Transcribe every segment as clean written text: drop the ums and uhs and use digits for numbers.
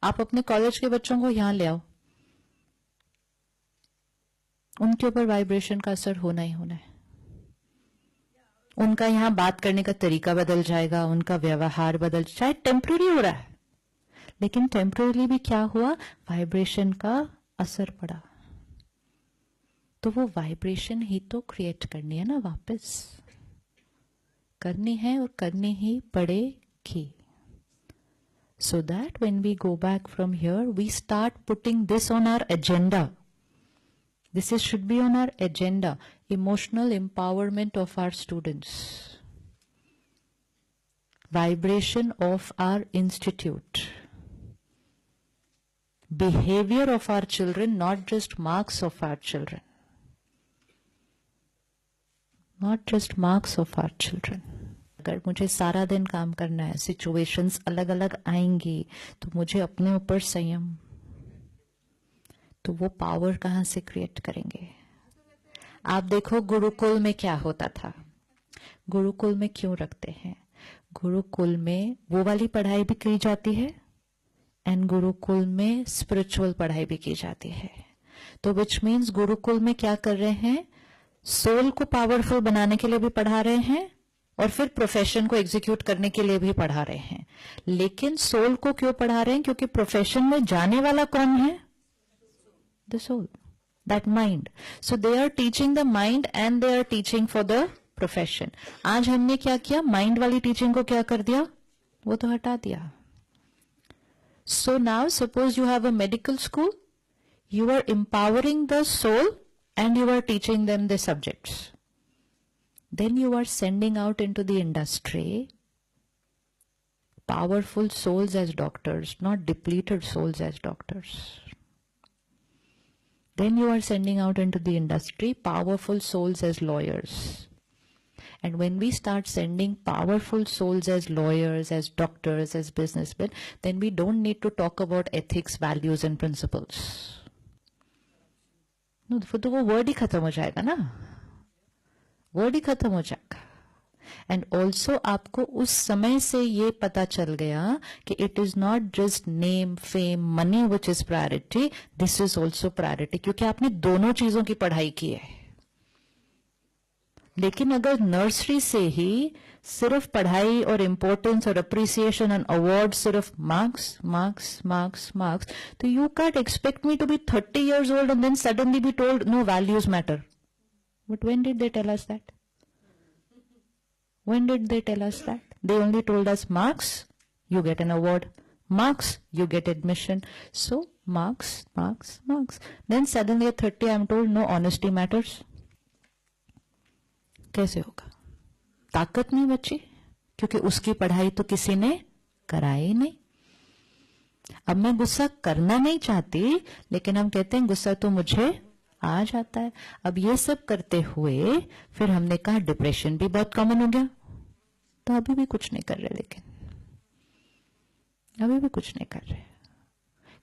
आप अपने कॉलेज के बच्चों को यहां ले आओ, उनके ऊपर वाइब्रेशन का असर होना ही होना है। उनका यहां बात करने का तरीका बदल जाएगा, उनका व्यवहार बदल, शायद टेम्पररी हो रहा है, लेकिन टेम्पररी भी क्या हुआ, वाइब्रेशन का असर पड़ा। तो वो वाइब्रेशन ही तो क्रिएट करनी है ना, वापस करनी है और करनी ही पड़ेगी। So that when we go back from here, we start putting this on our agenda. Should be on our agenda. Emotional empowerment of our students. Vibration of our institute. Behavior of our children, not just marks of our children. Not just marks of our children. अगर मुझे सारा दिन काम करना है, situations अलग अलग आएंगी, तो मुझे अपने ऊपर संयम, तो वो पावर कहां से क्रिएट करेंगे। आप देखो गुरुकुल में क्या होता था, गुरुकुल में क्यों रखते हैं, गुरुकुल में वो वाली पढ़ाई भी की जाती है एंड गुरुकुल में स्पिरिचुअल पढ़ाई भी की जाती है। तो विच मीन्स गुरुकुल में क्या कर रहे हैं, सोल को पावरफुल बनाने के लिए भी पढ़ा रहे हैं और फिर प्रोफेशन को एग्जीक्यूट करने के लिए भी पढ़ा रहे हैं। लेकिन सोल को क्यों पढ़ा रहे हैं, क्योंकि प्रोफेशन में जाने वाला कौन है, the soul, that mind. So they are teaching the mind and they are teaching for the profession. आज हमने क्या किया, माइंड वाली टीचिंग को क्या कर दिया, वो तो हटा दिया। So now suppose you have a medical school, you are empowering the soul and you are teaching them the subjects. Then you are sending out into the industry powerful souls as doctors, not depleted souls as doctors. Then you are sending out into the industry powerful souls as lawyers. And when we start sending powerful souls as lawyers, as doctors, as businessmen, then we don't need to talk about ethics, values and principles. तो वो word ही खत्म हो जाएगा ना, word ही खत्म हो जाएगा। And also आपको उस समय से ये पता चल गया कि it is not just name, fame, money which is priority, this is also priority, क्योंकि आपने दोनों चीजों की पढ़ाई की है। लेकिन अगर नर्सरी से ही सिर्फ पढ़ाई और इंपॉर्टेंस और अप्रिसिएशन एंड अवार्ड, सिर्फ मार्क्स मार्क्स मार्क्स मार्क्स, तो you can't expect me to be 30 years old and then suddenly be told no values matter. But when did they tell us that? When did they tell us that? They only told us marks, you get an award. Marks, you get admission. So marks, marks, marks. Then suddenly at 30 I am told no honesty matters. कैसे होगा, ताकत नहीं बची, क्योंकि उसकी पढ़ाई तो किसी ने कराई नहीं। अब मैं गुस्सा करना नहीं चाहती, लेकिन हम कहते हैं गुस्सा तो मुझे आ जाता है। अब ये सब करते हुए फिर हमने कहा डिप्रेशन भी बहुत कॉमन हो गया, तो अभी भी कुछ नहीं कर रहे, लेकिन अभी भी कुछ नहीं कर रहे।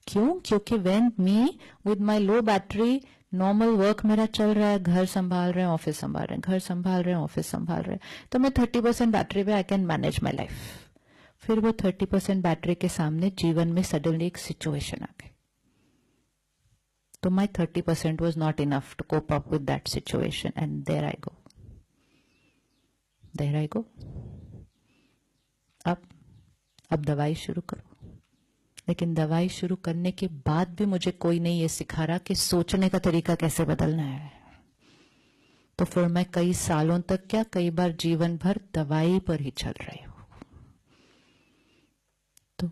क्यों, क्योंकि when me with my low battery, normal work मेरा चल रहा है, घर संभाल रहे हैं, ऑफिस संभाल रहे हैं, घर संभाल रहे हैं, ऑफिस संभाल रहे हैं, तो मैं 30% बैटरी पे I can manage my life. फिर वो 30% बैटरी के सामने जीवन में सडनली एक सिचुएशन आ गई, तो my 30% was not enough to cope up with that situation and there I go, there I go. अब दवाई शुरू करो, लेकिन दवाई शुरू करने के बाद भी मुझे कोई नहीं ये सिखा रहा कि सोचने का तरीका कैसे बदलना है। तो फिर मैं कई सालों तक, क्या कई बार जीवन भर दवाई पर ही चल रही हूं। तो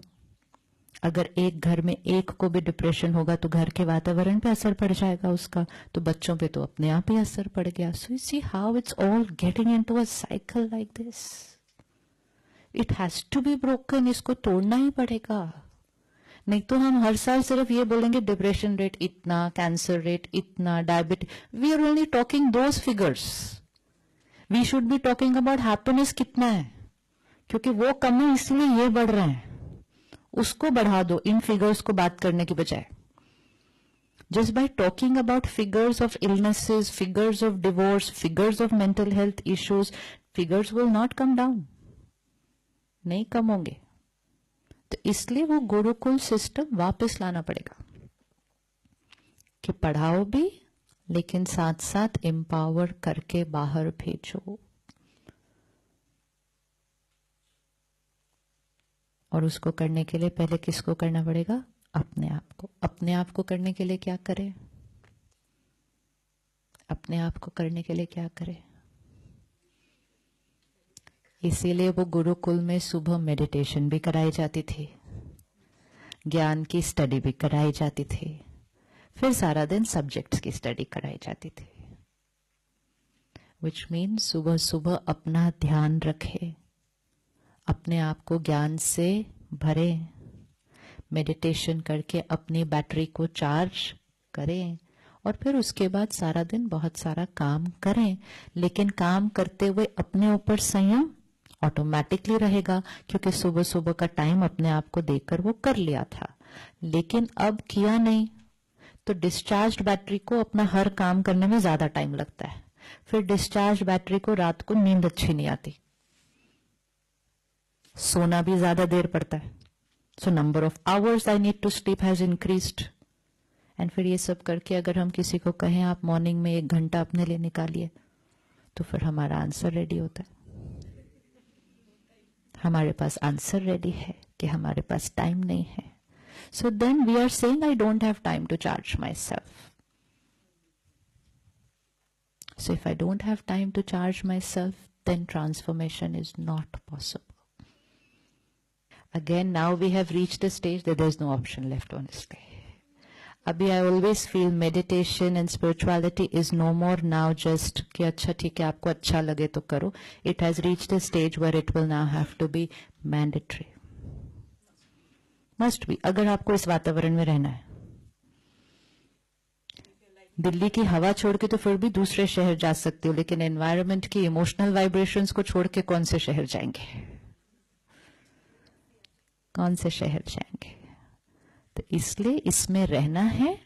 अगर एक घर में एक को भी डिप्रेशन होगा तो घर के वातावरण पे असर पड़ जाएगा उसका, तो बच्चों पे तो अपने आप ही असर पड़ गया। So you see how it's all getting into a cycle like this. It has to be broken, इसको तोड़ना ही पड़ेगा, नहीं तो हम हर साल सिर्फ ये बोलेंगे डिप्रेशन रेट इतना, कैंसर रेट इतना, diabetes. We are only talking those figures, we should be talking about happiness कितना है, क्योंकि वो कम है इसलिए ये बढ़ रहे हैं। उसको बढ़ा दो इन फिगर्स को बात करने की बजाय। Just by talking about figures of illnesses, figures of divorce, figures of mental health issues, figures will not come down, नहीं कम होंगे। तो इसलिए वो गुरुकुल सिस्टम वापस लाना पड़ेगा कि पढ़ाओ भी, लेकिन साथ साथ एम्पावर करके बाहर भेजो। और उसको करने के लिए पहले किसको करना पड़ेगा? अपने आप को। अपने आप को करने के लिए क्या करें? अपने आप को करने के लिए क्या करें? इसीलिए वो गुरुकुल में सुबह मेडिटेशन भी कराई जाती थी, ज्ञान की स्टडी भी कराई जाती थी, फिर सारा दिन सब्जेक्ट्स की स्टडी कराई जाती थी। विच मीन सुबह सुबह अपना ध्यान रखें, अपने आप को ज्ञान से भरें, मेडिटेशन करके अपनी बैटरी को चार्ज करें, और फिर उसके बाद सारा दिन बहुत सारा काम करें। लेकिन काम करते हुए अपने ऊपर संयम ऑटोमेटिकली रहेगा, क्योंकि सुबह सुबह का टाइम अपने आप को देकर वो कर लिया था। लेकिन अब किया नहीं तो डिस्चार्ज बैटरी को अपना हर काम करने में ज्यादा टाइम लगता है, फिर डिस्चार्ज बैटरी को रात को नींद अच्छी नहीं आती, सोना भी ज्यादा देर पड़ता है। So number of hours I need to sleep has increased. And फिर ये सब करके अगर हम किसी को कहें आप मॉर्निंग में 1 घंटा अपने लिए निकालिए, तो फिर हमारा आंसर रेडी होता है। हमारे पास आंसर रेडी है कि हमारे पास टाइम नहीं है। So then we are saying I don't have time to charge myself. So if I don't have time to charge myself, then transformation is not possible. Again, now we have reached the stage that there's no option left, honestly. Abhi I always feel meditation and spirituality is no more now just कि अच्छा ठीक है आपको अच्छा लगे तो करो. It has reached a stage where it will now have to be mandatory. Must be. अगर आपको इस वातावरण में रहना है. दिल्ली की हवा छोड़ के तो फिर भी दूसरे शहर जा सकते हो, लेकिन एनवायरनमेंट की इमोशनल वाइब्रेशंस को छोड़ के कौन से शहर जाएंगे? कौन से शहर जाएंगे? तो इसलिए इसमें रहना है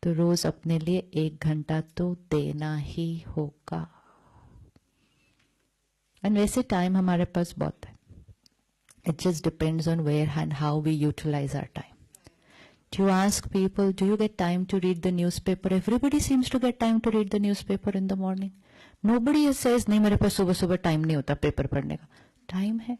तो रोज अपने लिए 1 घंटा तो देना ही होगा। एंड वैसे टाइम हमारे पास बहुत है। It just depends on where and how we utilise our time. Do you ask people, do you get time to read the newspaper? Everybody seems to get time to read the newspaper in the morning. Nobody says, नहीं मेरे पास सुबह सुबह time नहीं होता paper पढ़ने का। Time है।